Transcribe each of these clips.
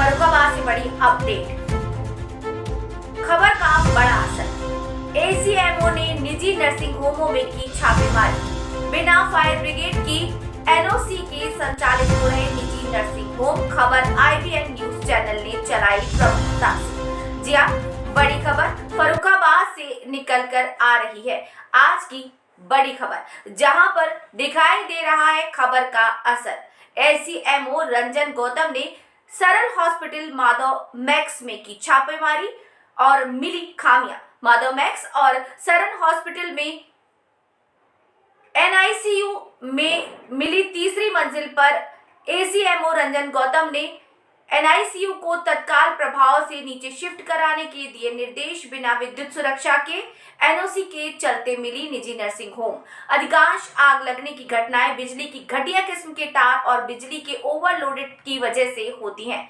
फर्रुखाबाद से बड़ी अपडेट। खबर का बड़ा असर। एसीएमओ ने निजी नर्सिंग होमों में की छापेमारी। बिना फायर ब्रिगेड की एनओसी के संचालित हो रहे निजी नर्सिंग होम। खबर IBN न्यूज चैनल ने चलाई प्रमुखता से। जी हां, बड़ी खबर फर्रुखाबाद से निकलकर आ रही है। आज की बड़ी खबर, जहां पर दिखाई दे रहा है खबर का असर। एसीएमओ रंजन गौतम ने सरल हॉस्पिटल माधव मैक्स में की छापेमारी और मिली खामियां। माधव मैक्स और सरल हॉस्पिटल में NICU में मिली तीसरी मंजिल पर एसीएमओ रंजन गौतम ने NICU को तत्काल प्रभाव से नीचे शिफ्ट कराने के दिए निर्देश। बिना विद्युत सुरक्षा के NOC के चलते मिली निजी नर्सिंग होम। अधिकांश आग लगने की घटनाएं बिजली की घटिया किस्म के तार और बिजली के ओवरलोडेड की वजह से होती हैं।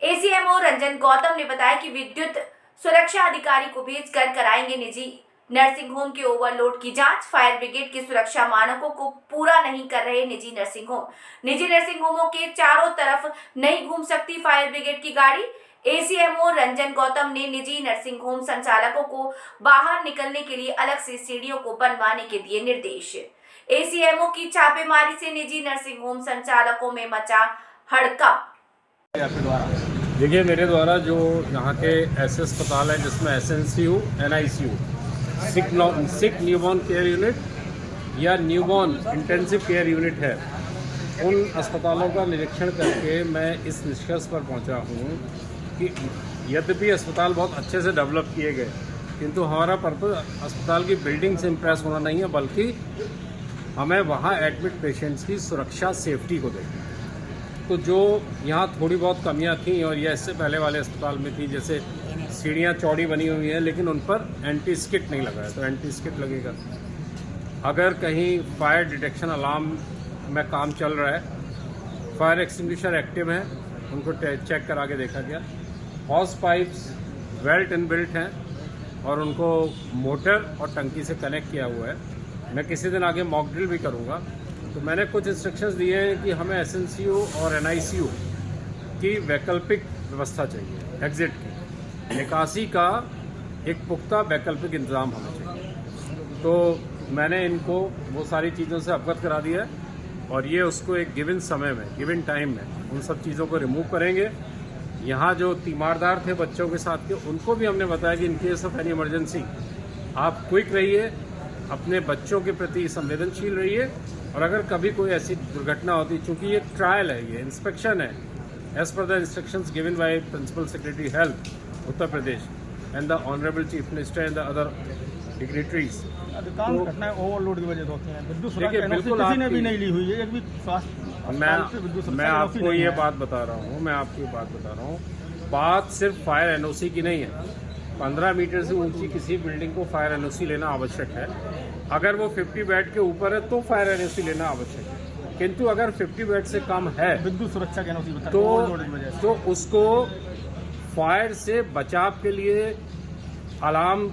एसीएमओ रंजन गौतम ने बताया कि विद्युत सुरक्षा अधिकारी को भेजकर कराएंगे निजी नर्सिंग होम के ओवरलोड की जांच। फायर ब्रिगेड की सुरक्षा मानकों को पूरा नहीं कर रहे निजी नर्सिंग होम। निजी नर्सिंग होमों के चारों तरफ नहीं घूम सकती फायर ब्रिगेड की गाड़ी। एसीएमओ रंजन गौतम ने निजी नर्सिंग होम संचालकों को बाहर निकलने के लिए अलग से सीढ़ियों को बनवाने के दिए निर्देश। एसीएमओ की छापेमारी से निजी नर्सिंग होम संचालकों में मचा हड़कंप। देखिए, मेरे द्वारा जो यहाँ के ऐसे अस्पताल है जिसमें SNCU, NICU, सिक न्यूबॉर्न केयर यूनिट या न्यूबॉर्न इंटेंसिव केयर यूनिट है, उन अस्पतालों का निरीक्षण करके मैं इस निष्कर्ष पर पहुंचा हूं कि यद्यपि अस्पताल बहुत अच्छे से डेवलप किए गए, किंतु हमारा पर्पस अस्पताल की बिल्डिंग से इम्प्रेस होना नहीं है, बल्कि हमें वहां एडमिट पेशेंट्स की सुरक्षा, सेफ्टी को देखना। तो जो यहाँ थोड़ी बहुत कमियां थी और यह इससे पहले वाले अस्पताल में थी, जैसे सीढ़ियाँ चौड़ी बनी हुई हैं लेकिन उन पर एंटी स्किट नहीं लगा है, तो एंटी स्किट लगेगा। अगर कहीं फायर डिटेक्शन अलार्म में काम चल रहा है, फायर एक्सटिंग्विशर एक्टिव हैं, उनको चेक करा के देखा गया। हॉस पाइप्स वेल्ट इनबिल्ट हैं और उनको मोटर और टंकी से कनेक्ट किया हुआ है। मैं किसी दिन आगे मॉक ड्रिल भी करूँगा। तो मैंने कुछ इंस्ट्रक्शंस दिए हैं कि हमें SNCU और NICU की वैकल्पिक व्यवस्था चाहिए, एग्जिट की, निकासी का एक पुख्ता वैकल्पिक इंतजाम होना चाहिए। तो मैंने इनको वो सारी चीज़ों से अवगत करा दिया है और ये उसको एक गिवन समय में, गिवन टाइम में उन सब चीज़ों को रिमूव करेंगे। यहाँ जो तीमारदार थे बच्चों के साथ के, उनको भी हमने बताया कि in case of any emergency आप क्विक रहिए, अपने बच्चों के प्रति संवेदनशील रहिए, और अगर कभी कोई ऐसी दुर्घटना होती, चूँकि ये ट्रायल है, ये इंस्पेक्शन है, as per the instructions given by principal secretary health Uttar Pradesh and the honourable chief minister and the other dignitaries. अधिकांश घटनाएं ओवरलोड की वजह से होती हैं। विद्युत देखिए, बिल्कुल किसी ने भी नहीं ली हुई है, एक भी स्वास्थ्य। मैं आपको ये बात बता रहा हूँ, बात सिर्फ फायर NOC की नहीं है। 15 मीटर से ऊंची किसी बिल्डिंग को फायर NOC लेना आवश्यक है। अगर वो 50 बेड के ऊपर है तो फायर NOC लेना आवश्यक है, किंतु अगर 50 बेड से कम है, विद्युत सुरक्षा के NOC तो उसको फायर से बचाव के लिए अलार्म,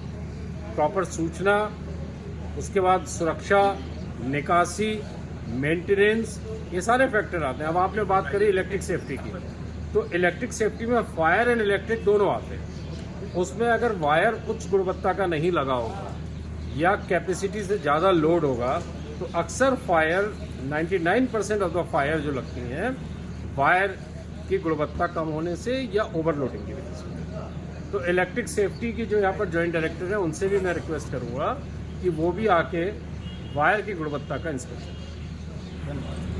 प्रॉपर सूचना, उसके बाद सुरक्षा, निकासी, मेंटेनेंस, ये सारे फैक्टर आते हैं। अब आपने बात करी इलेक्ट्रिक सेफ्टी की, तो इलेक्ट्रिक सेफ्टी में फायर एंड इलेक्ट्रिक दोनों आते हैं। उसमें अगर वायर उच्च गुणवत्ता का नहीं लगा होगा या कैपेसिटी से ज़्यादा लोड होगा, तो अक्सर फायर 99% ऑफ द फायर जो लगती हैं वायर की गुणवत्ता कम होने से या ओवरलोडिंग की वजह से। तो इलेक्ट्रिक सेफ्टी की जो यहाँ पर जॉइंट डायरेक्टर है, उनसे भी मैं रिक्वेस्ट करूँगा कि वो भी आके वायर की गुणवत्ता का इंस्पेक्शन। धन्यवाद।